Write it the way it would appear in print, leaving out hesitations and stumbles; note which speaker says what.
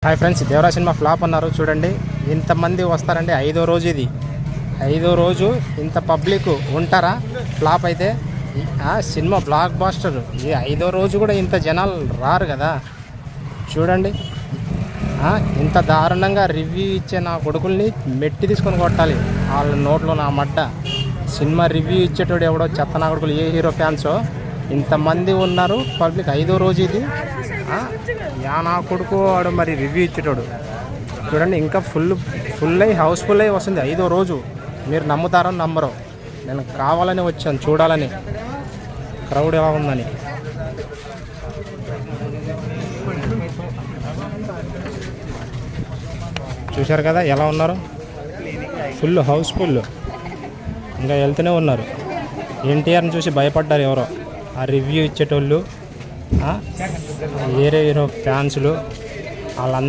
Speaker 1: Hi friends, Devara cinema flop అన్నారు చూడండి. ఇంతమంది వస్తారండి. 5వ రోజు ఇది. 5వ రోజు ఇంత పబ్లిక్ ఉంటారా? ఫ్లాప్ అయితే సినిమా బ్లాక్ బాస్టర్. ఈ 5వ రోజు కూడా ఇంత జనాలు రారు కదా. చూడండి, ఇంత దారుణంగా రివ్యూ ఇచ్చే నా కొడుకుల్ని మెట్టి తీసుకొని కొట్టాలి. వాళ్ళ నోట్లో నా మడ్డ. సినిమా రివ్యూ ఇచ్చేటోడు ఎవడో చెత్త నా కొడుకులు, ఏ హీరో ఫ్యాన్సో ఇంతమంది ఉన్నారు పబ్లిక్. 5వ రోజు ఇది. నా కొడుకు వాడు మరి రివ్యూ ఇచ్చేటోడు చూడండి. ఇంకా ఫుల్ అయ్యి హౌస్ఫుల్ అయ్యి వస్తుంది 5వ రోజు. మీరు నమ్ముతారో నమ్మరో, నేను కావాలని వచ్చాను చూడాలని క్రౌడ్ ఎలా ఉందని. చూశారు కదా ఎలా ఉన్నారు, ఫుల్ హౌస్ఫుల్. ఇంకా వెళ్తూనే ఉన్నారు. ఎన్టీఆర్ని చూసి భయపడ్డారు ఎవరో ఆ రివ్యూ ఇచ్చేటోళ్ళు, వేరే హీరో ఫ్యాన్స్లు వాళ్ళందరూ.